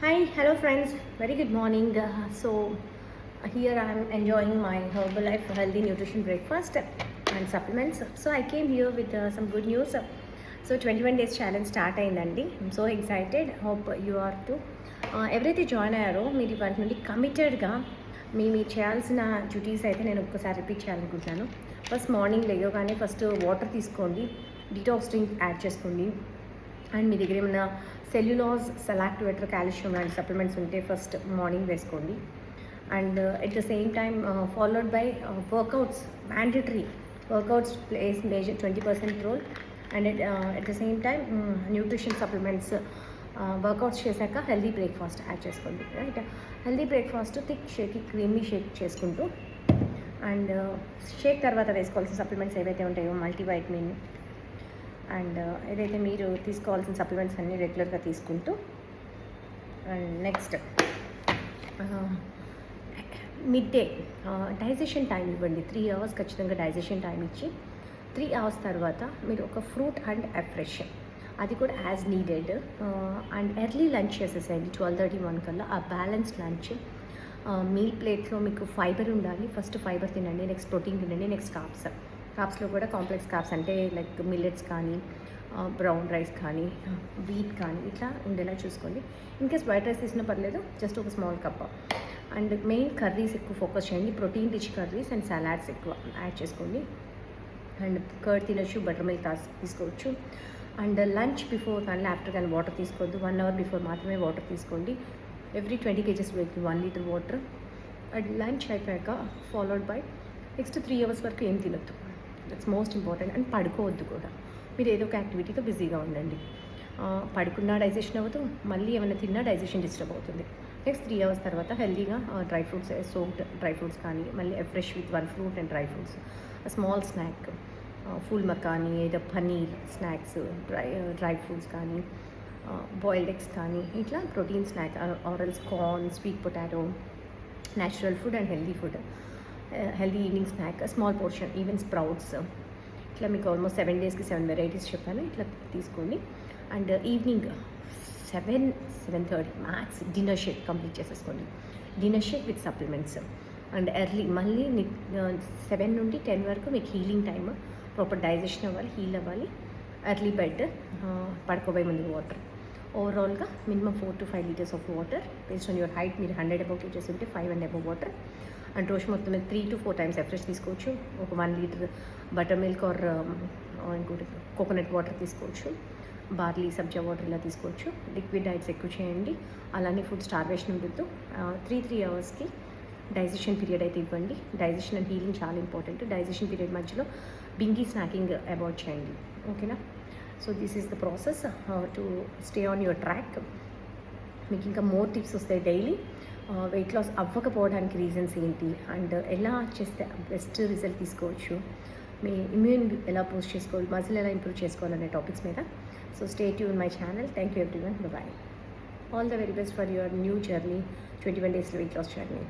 Hi, hello friends. Very good morning. Here I am enjoying my Herbalife healthy nutrition breakfast and supplements. So I came here with some good news. So 21 days challenge start అయిందండి. I'm so excited. Hope you are too. ఎవరైతే join అయ్యారో మీరు ఇవాటి నుండి కమిటెడ్గా మీరు చేయాల్సిన duties అయితే నేను ఒక్కసారి రిపీట్ చేయాలనుకుంటున్నాను. ఫస్ట్ మార్నింగ్ లేవగానే ఫస్ట్ వాటర్ తీసుకోండి, డిటాక్స్ డ్రింక్ యాడ్ చేసుకోండి. అండ్ మీ దగ్గర ఏమైనా సెల్యులాజ్, సెలాక్టివేటర్, కాల్షియం లాంటి సప్లిమెంట్స్ ఉంటే ఫస్ట్ మార్నింగ్ వేసుకోండి. And at the same time followed by workouts. Mandatory workouts plays major 20% role. And at the same time nutrition supplements. Workouts చేశాక హెల్దీ బ్రేక్ఫాస్ట్ యాడ్ చేసుకోండి. Right, healthy breakfast thick shake, creamy shake చేసుకుంటూ and Sheikh తర్వాత వేసుకోవాల్సిన supplements ఏవైతే ఉంటాయో multivitamin and ఏదైతే మీరు తీసుకోవాల్సిన సప్లిమెంట్స్ అన్నీ రెగ్యులర్గా తీసుకుంటూ and next mid day digestion time ఇవ్వండి. 3 hours ఖచ్చితంగా డైజెషన్ టైం ఇచ్చి 3 hours తర్వాత మీరు ఒక ఫ్రూట్ అండ్ ఫ్రెష్, అది కూడా as needed. And early lunch చేసేసేయండి 12:31 కల్లా. ఆ బ్యాలెన్స్డ్ లంచ్ మీల్ ప్లేట్లో మీకు ఫైబర్ ఉండాలి. ఫస్ట్ ఫైబర్ తినండి, నెక్స్ట్ ప్రోటీన్ తినండి, నెక్స్ట్ కార్బ్స్లో కూడా కాంప్లెక్స్ కార్బ్స్ అంటే లైక్ మిల్లెట్స్ కానీ, బ్రౌన్ రైస్ కానీ, వీట్ కానీ ఇట్లా ఉండేలా చూసుకోండి. ఇన్కేస్ వైట్ రైస్ తీసినా పర్లేదు, జస్ట్ ఒక small cup. And main curries ఎక్కువ ఫోకస్ చేయండి, protein rich curries and salads ఎక్కువ యాడ్ చేసుకోండి. అండ్ కర్డ్ తినొచ్చు, బటర్ మిల్క్ తీసుకోవచ్చు. అండ్ లంచ్ బిఫోర్ కానీ ఆఫ్టర్ కానీ వాటర్ తీసుకోవద్దు. 1 hour బిఫోర్ మాత్రమే వాటర్ తీసుకోండి. Every 20 kgs weight 1 liter water. And lunch అయిపోయాక ఫాలోడ్ బై నెక్స్ట్ 3 hours వరకు ఏం తినొద్దు. That's most important. అండ్ పడుకోవద్దు కూడా. మీరు ఏదో ఒక యాక్టివిటీతో బిజీగా ఉండండి. పడుకున్నా డైజెషన్ అవ్వదు, మళ్ళీ ఏమైనా తిన్నా డైజెషన్ డిస్టర్బ్ అవుతుంది. నెక్స్ట్ 3 hours తర్వాత హెల్దీగా dry fruits, soaked dry fruits కానీ, మళ్ళీ fresh with 1 fruit and dry fruits, small snack, ఫుల్ మకానీ, ఏదో పనీర్ స్నాక్స్, డ్రై ఫ్రూట్స్ కానీ, బాయిల్డ్ ఎగ్స్ కానీ, ఇట్లా ప్రోటీన్ స్నాక్, ఆరల్స్, corn, sweet potato, natural food and healthy food. Healthy evening snack, small portion, even sprouts. ఇట్లా మీకు ఆల్మోస్ట్ 7 daysకి 7 varieties చెప్పాను. ఇట్లా తీసుకోండి. And evening 7-7:30 max dinner shake complete చేసేసుకోండి. Dinner shake with supplements. And early మళ్ళీ 7 నుండి 10 వరకు మీకు హీలింగ్ టైమ్. ప్రాపర్ డైజెషన్ అవ్వాలి, హీల్ అవ్వాలి. ఎర్లీ బెడ్, పడుకోబోయే ముందు వాటర్. ఓవరాల్గా minimum 4 to 5 liters of water. Based on your height మీరు 100 above kgs ఉంటే 5 and above వాటర్. అండ్ రోజు మొత్తం మీద 3 to 4 times ఫ్రెష్ తీసుకోవచ్చు. ఒక 1 liter బటర్ మిల్క్ ఆర్ ఇంకోటి కోకోనట్ వాటర్ తీసుకోవచ్చు. బార్లీ, సబ్జా వాటర్ ఇలా తీసుకోవచ్చు. లిక్విడ్ డైట్స్ ఎక్కువ చేయండి. అలానే ఫుడ్ స్టార్వేషన్ ఉండొద్దు. 3 hours డైజెషన్ పీరియడ్ అయితే ఇవ్వండి. డైజెషన్ అండ్ హీలింగ్ చాలా ఇంపార్టెంట్. డైజెషన్ పీరియడ్ మధ్యలో బింగీ స్నాకింగ్ అవాయిడ్ చేయండి. ఓకేనా? So this is the process to stay on your track. మీకు ఇంకా మోర్ టిప్స్ వస్తాయి డైలీ. వెయిట్ లాస్ అవ్వకపోవడానికి రీజన్స్ ఏంటి, అండ్ ఎలా చేస్తే బెస్ట్ రిజల్ట్ తీసుకోవచ్చు, మీ ఇమ్యూన్ ఎలా బూస్ట్ చేసుకోవాలి, మజిల్ ఎలా ఇంప్రూవ్ చేసుకోవాలనే టాపిక్స్ మీద. So stay tune my channel. Thank you everyone. Bye. All the very best for your new journey, 21 days weight loss journey.